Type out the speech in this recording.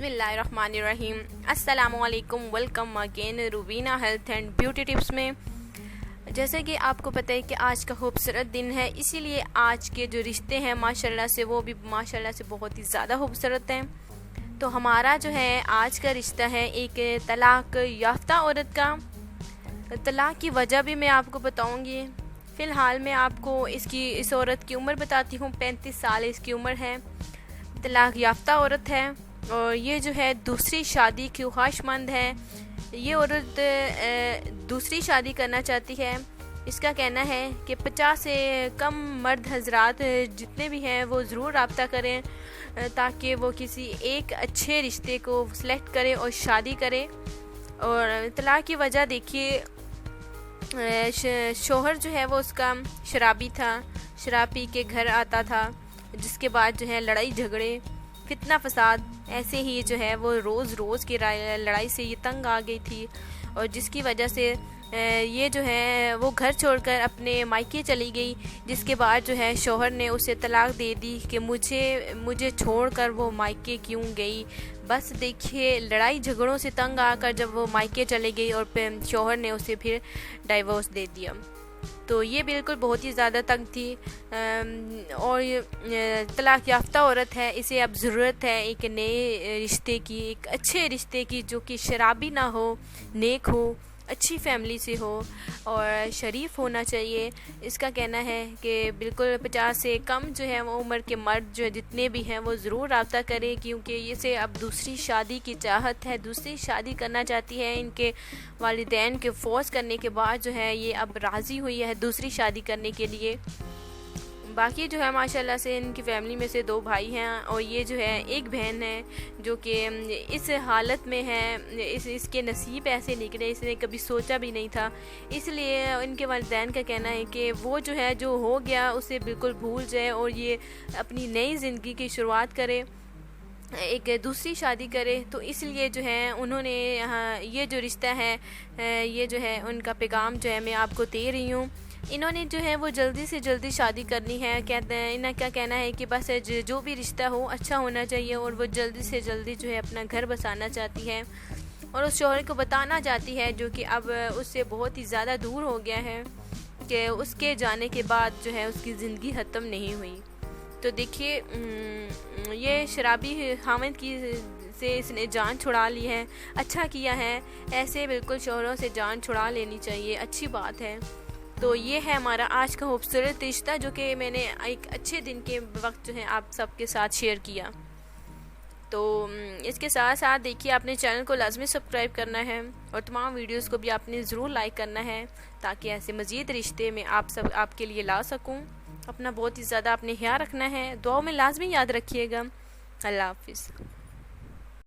बिस्मिल्लाहिर्रहमानिर्रहीम। अस्सलामु अलैकुम। Welcome again Rubina health and beauty tips में। जैसे कि आपको पता है कि आज का खूबसूरत दिन है, इसीलिए आज के जो रिश्ते हैं माशाल्लाह से वो भी माशाल्लाह से बहुत ही ज़्यादा खूबसूरत हैं। तो हमारा जो है आज का रिश्ता है एक तलाक याफ्ता औरत का। तलाक की वजह भी मैं आपको बताऊंगी। फ़िलहाल मैं आपको इस औरत की उम्र बताती हूँ। 35 साल इसकी उम्र है, तलाक याफ्ता औरत है और ये जो है दूसरी शादी की ख्वाहिशमंद है। ये औरत दूसरी शादी करना चाहती है। इसका कहना है कि 50 से कम मर्द हजरात जितने भी हैं वो ज़रूर राब्ता करें ताकि वो किसी एक अच्छे रिश्ते को सिलेक्ट करें और शादी करें। और तलाक की वजह देखिए, शोहर जो है वो उसका शराबी था, शराब पी के घर आता था, जिसके बाद जो है लड़ाई झगड़े फितना फसाद ऐसे ही जो है वो रोज़ की लड़ाई से ये तंग आ गई थी और जिसकी वजह से ये जो है वो घर छोड़कर अपने मायके चली गई। जिसके बाद जो है शोहर ने उसे तलाक दे दी कि मुझे छोड़कर वो मायके क्यों गई। बस देखिए, लड़ाई झगड़ों से तंग आकर जब वो मायके चले गई और शोहर ने उसे फिर डाइवोर्स दे दिया। तो ये बिल्कुल बहुत ही ज़्यादा तंग थी और तलाक याफ्ता औरत है। इसे अब ज़रूरत है एक नए रिश्ते की, एक अच्छे रिश्ते की जो कि शराबी ना हो, नेक हो, अच्छी फैमिली से हो और शरीफ होना चाहिए। इसका कहना है कि बिल्कुल 50 से कम जो है वो उम्र के मर्द जो जितने भी हैं वो ज़रूर राब्ता करें, क्योंकि इसे अब दूसरी शादी की चाहत है, दूसरी शादी करना चाहती है। इनके वालिदैन के फोर्स करने के बाद जो है ये अब राज़ी हुई है दूसरी शादी करने के लिए। बाकी जो है माशाल्लाह से इनकी फैमिली में से 2 भाई हैं और ये जो है एक बहन है जो कि इस हालत में है। इसके नसीब ऐसे निकले, इसने कभी सोचा भी नहीं था। इसलिए इनके वालिदैन का कहना है कि वो जो है जो हो गया उसे बिल्कुल भूल जाए और ये अपनी नई ज़िंदगी की शुरुआत करे, एक दूसरी शादी करे। तो इसलिए जो है उन्होंने ये जो रिश्ता है ये जो है उनका पैगाम जो है मैं आपको दे रही हूँ। इन्होंने जो है वो जल्दी से जल्दी शादी करनी है। कहते हैं इनका क्या कहना है कि बस जो भी रिश्ता हो अच्छा होना चाहिए और वो जल्दी से जल्दी जो है अपना घर बसाना चाहती है और उस शौहर को बताना चाहती है जो कि अब उससे बहुत ही ज़्यादा दूर हो गया है, कि उसके जाने के बाद जो है उसकी ज़िंदगी ख़त्म नहीं हुई। तो देखिए, ये शराबी हामिद की से इसने जान छुड़ा ली है। अच्छा किया है, ऐसे बिल्कुल शौहरों से जान छुड़ा लेनी चाहिए, अच्छी बात है। तो ये है हमारा आज का खूबसूरत रिश्ता जो कि मैंने एक अच्छे दिन के वक्त जो है आप सबके साथ शेयर किया। तो इसके साथ साथ देखिए, आपने चैनल को लाजमी सब्सक्राइब करना है और तमाम वीडियोस को भी आपने ज़रूर लाइक करना है ताकि ऐसे मज़ीद रिश्ते में आपके लिए ला सकूं। अपना बहुत ही ज़्यादा अपने ख्याल रखना है, दुआ में लाजमी याद रखिएगा। अल्लाह हाफिज़।